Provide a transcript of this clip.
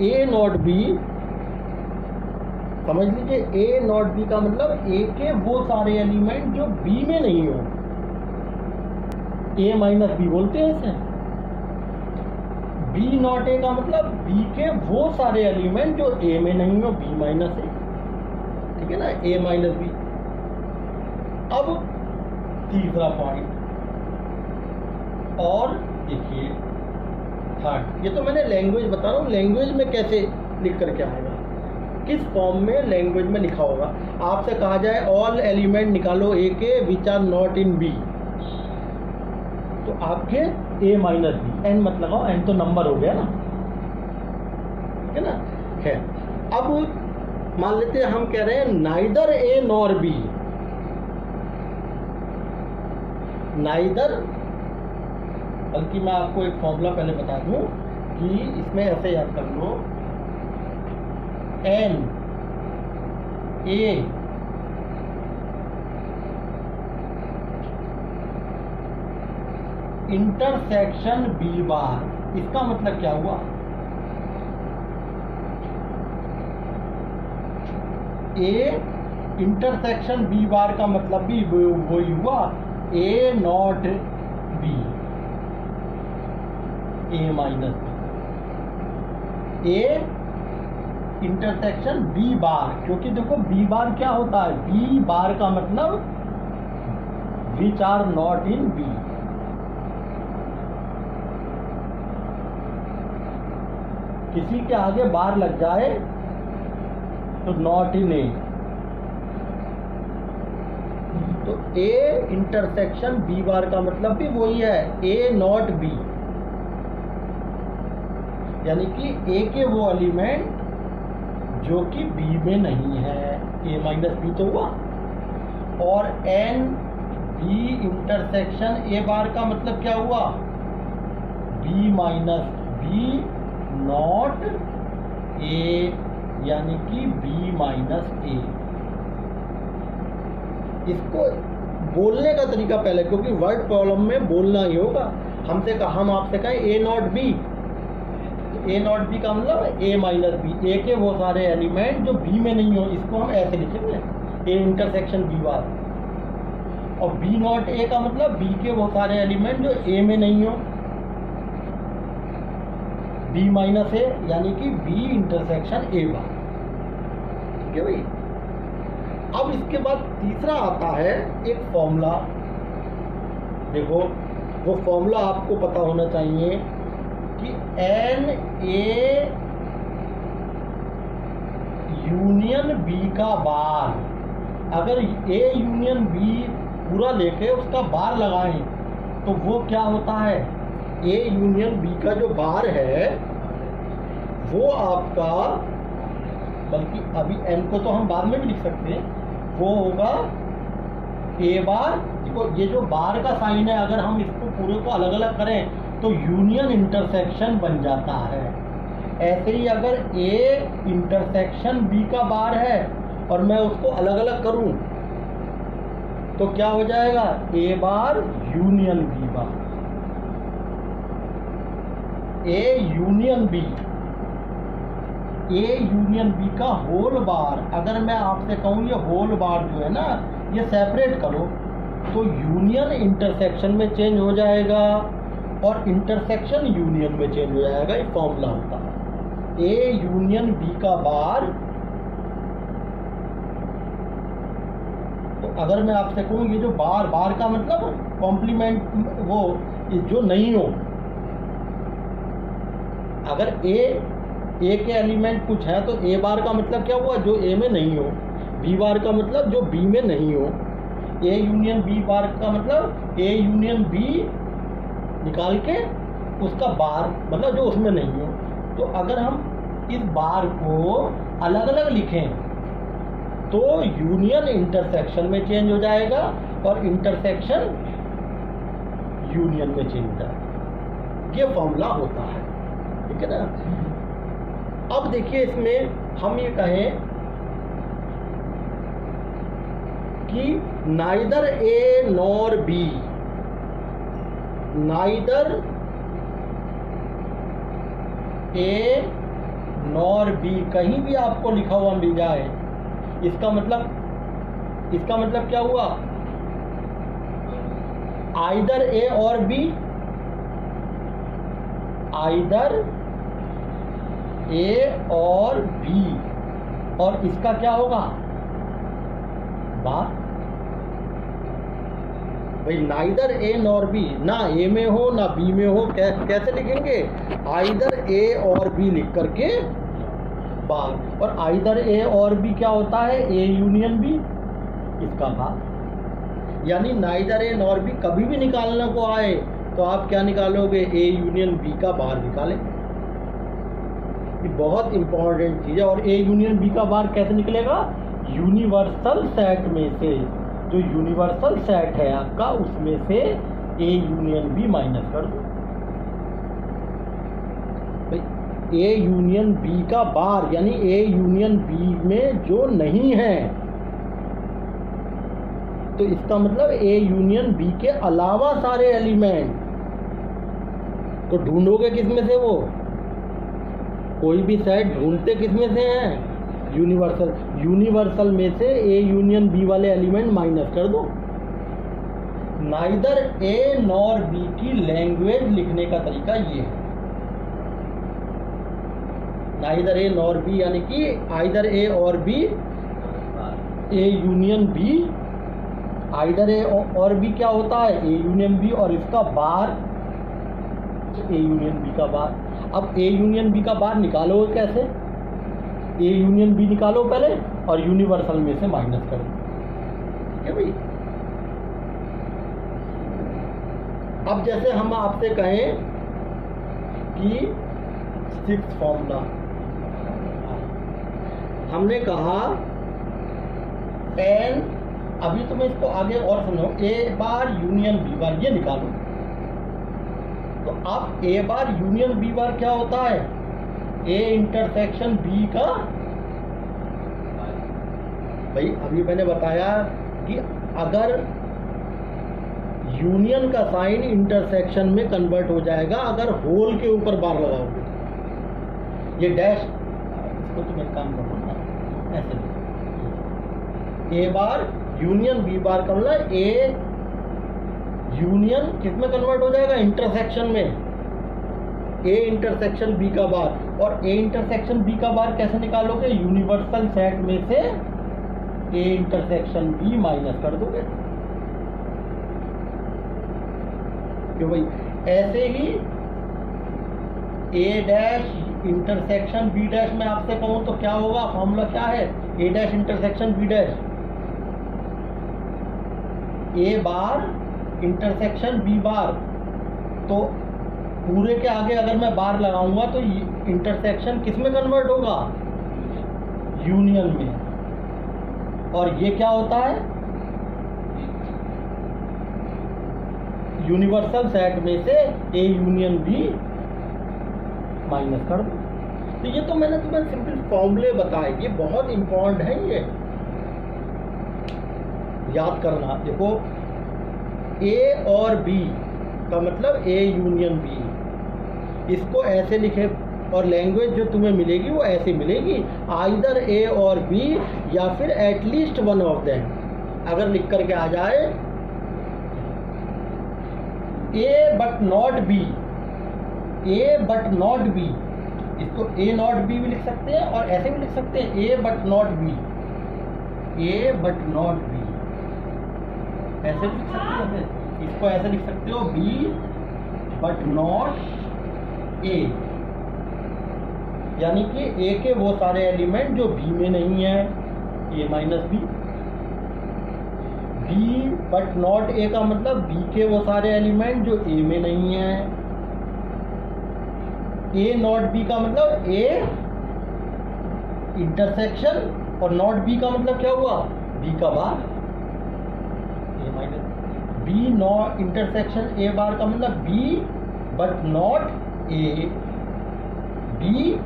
A not B, समझ लीजिए ए not B का मतलब ए के वो सारे एलिमेंट जो बी में नहीं हो, ए माइनस बी बोलते हैं इसे। बी नॉट ए का मतलब बी के वो सारे एलिमेंट जो ए में नहीं हो, बी माइनस ए, ठीक है ना, ए माइनस बी। अब तीसरा पॉइंट और देखिए थर्ड, ये तो मैंने लैंग्वेज बता रहा हूँ, लैंग्वेज में कैसे लिख करके आएगा, किस फॉर्म में लैंग्वेज में लिखा होगा। आपसे कहा जाए ऑल एलिमेंट निकालो ए के which are not in B, तो आपके ए माइनस बी, एन मत लगाओ, एन तो नंबर हो गया ना, ठीक है ना। खैर अब मान लेते हैं हम कह रहे हैं neither A nor be, neither, बल्कि मैं आपको एक फॉर्मूला पहले बता दूं कि इसमें ऐसे याद कर लो, n A intersection B bar, इसका मतलब क्या हुआ, ए इंटरसेक्शन बी बार का मतलब भी वही हुआ, A not B, A minus B, A intersection B bar, क्योंकि देखो बी बार क्या होता है, बी बार का मतलब which are not in B, किसी के आगे बार लग जाए तो नॉट इन ए, तो ए इंटरसेक्शन बी बार का मतलब भी वही है, ए नॉट बी, यानी कि ए के वो एलिमेंट जो कि बी में नहीं है, ए माइनस बी तो हुआ, और N B intersection A bar का मतलब क्या हुआ, B minus B not A, यानी कि बी माइनस ए। इसको बोलने का तरीका पहले, क्योंकि वर्ड प्रॉब्लम में बोलना ही होगा, हमसे कहा, हम आपसे कहें A not B, A not B का मतलब ए माइनस बी, ए के वो सारे एलिमेंट जो बी में नहीं हो, इसको हम ऐसे लिखेंगे, ए इंटरसेक्शन बी बार, और बी नॉट ए का मतलब बी के वो सारे एलिमेंट जो ए में नहीं हो, बी माइनस ए, यानी कि बी इंटरसेक्शन ए बार, ठीक है भाई। अब इसके बाद तीसरा आता है एक फॉर्मूला, देखो वो फॉर्मूला आपको पता होना चाहिए कि एन ए यूनियन बी का बार, अगर ए यूनियन बी पूरा लेके उसका बार लगाएं तो वो क्या होता है, ए यूनियन बी का जो बार है वो आपका, बल्कि अभी एन को तो हम बाद में भी लिख सकते हैं, वो होगा ए बार, देखो ये जो बार का साइन है, अगर हम इसको पूरे को अलग अलग करें तो यूनियन इंटरसेक्शन बन जाता है। ऐसे ही अगर ए इंटरसेक्शन बी का बार है और मैं उसको अलग अलग करूं तो क्या हो जाएगा, A bar union B bar, A union B, A union B का होल बार। अगर मैं आपसे कहूँ ये होल बार जो है ना, ये सेपरेट करो तो यूनियन इंटरसेक्शन में चेंज हो जाएगा और इंटरसेक्शन यूनियन में चेंज हो जाएगा, ये फॉर्मूला होता है। ए यूनियन बी का बार, तो अगर मैं आपसे कहूँ ये जो बार, बार का मतलब कॉम्प्लीमेंट, वो जो नहीं हो, अगर ए के एलिमेंट कुछ है तो ए बार का मतलब क्या हुआ, जो ए में नहीं हो, बी बार का मतलब जो बी में नहीं हो, ए यूनियन बी बार का मतलब ए यूनियन बी निकाल के उसका बार मतलब जो उसमें नहीं हो। तो अगर हम इस बार को अलग अलग लिखें तो यूनियन इंटरसेक्शन में चेंज हो जाएगा और इंटरसेक्शन यूनियन में चेंज हो जाएगा, ये फॉर्मूला होता है, ठीक है ना। अब देखिए इसमें हम ये कहें कि neither A nor be, neither A nor be कहीं भी आपको लिखा हुआ मिल जाए, इसका मतलब क्या हुआ? आइदर ए और बी, आइदर ए और बी, और इसका क्या होगा? बार। भाई नाइदर ए नॉर बी, ना ए में हो ना बी में हो, कैसे लिखेंगे? आइदर ए और बी लिख करके बार। और आइदर ए और बी क्या होता है? ए यूनियन बी, इसका बार। यानी नाइदर ए नॉर बी कभी भी निकालने को आए तो आप क्या निकालोगे? ए यूनियन बी का बार निकालें। ये बहुत इंपॉर्टेंट चीज है। और ए यूनियन बी का बार कैसे निकलेगा? यूनिवर्सल सेट में से, जो यूनिवर्सल सेट है आपका, उसमें से ए यूनियन बी माइनस कर दो। ए यूनियन बी का बार यानी ए यूनियन बी में जो नहीं है, तो इसका मतलब ए यूनियन बी के अलावा सारे एलिमेंट। तो ढूंढोगे किसमें से? वो कोई भी सेट ढूंढते किसमें से हैं? यूनिवर्सल में से ए यूनियन बी वाले एलिमेंट माइनस कर दो। नाइदर ए नॉर बी की लैंग्वेज लिखने का तरीका ये है। नाइदर ए नॉर बी यानी कि आइदर ए और B, A union B. Either A और बी क्या होता है? ए यूनियन बी, और इसका बार ए यूनियन बी का बार। अब ए यूनियन बी का बार निकालोगे कैसे? ए यूनियन बी निकालो पहले और यूनिवर्सल में से माइनस करो। ठीक है भाई। अब जैसे हम आपसे कहें कि 6 फॉर्मूला, हमने कहा एन, अभी तुम्हें इसको आगे और समझो, ए बार यूनियन बी बार, ये निकालो। तो अब ए बार यूनियन बी बार क्या होता है? ए इंटरसेक्शन बी का। भाई अभी मैंने बताया कि अगर यूनियन का साइन इंटरसेक्शन में कन्वर्ट हो जाएगा अगर होल के ऊपर बार लगाओगे। ये डैश, इसको तुम एक काम करो ना, ऐसे ए बार यूनियन बी बार का मतलब ए यूनियन किस में कन्वर्ट हो जाएगा? इंटरसेक्शन में। ए इंटरसेक्शन बी का बार। और ए इंटरसेक्शन बी का बार कैसे निकालोगे? यूनिवर्सल सेट में से ए इंटरसेक्शन बी माइनस कर दोगे। क्यों भाई? ऐसे ही ए डैश इंटरसेक्शन बी डैश में आपसे कहूं तो क्या होगा? फॉर्मूला क्या है? ए डैश इंटरसेक्शन बी डैश, ए बार इंटरसेक्शन बी बार। तो पूरे के आगे अगर मैं बार लगाऊंगा तो इंटरसेक्शन किस में कन्वर्ट होगा? यूनियन में। और ये क्या होता है? यूनिवर्सल सेट में से ए यूनियन बी माइनस कर दो। तो ये तो मैंने तुम्हें सिंपल फॉर्मूले बताए, ये बहुत इंपॉर्टेंट है, ये याद करना। देखो ए और बी का मतलब ए यूनियन बी, इसको ऐसे लिखे और लैंग्वेज जो तुम्हें मिलेगी वो ऐसे मिलेगी, आइदर ए और बी या फिर एटलीस्ट वन ऑफ देम। अगर लिख करके आ जाए A but not B, A but not B, इसको ए नॉट बी भी लिख सकते हैं और ऐसे भी लिख सकते हैं A but not B, A but not B, ऐसे लिख सकते हैं। इसको ऐसे लिख सकते हो बी बट नॉट ए, यानी कि ए के वो सारे एलिमेंट जो बी में नहीं है, A minus B. B but not A का मतलब बी के वो सारे एलिमेंट जो ए में नहीं है। ए नॉट बी का मतलब ए इंटरसेक्शन, और नॉट बी का मतलब क्या हुआ? बी का bar, A minus B not intersection A bar का मतलब B but not A, B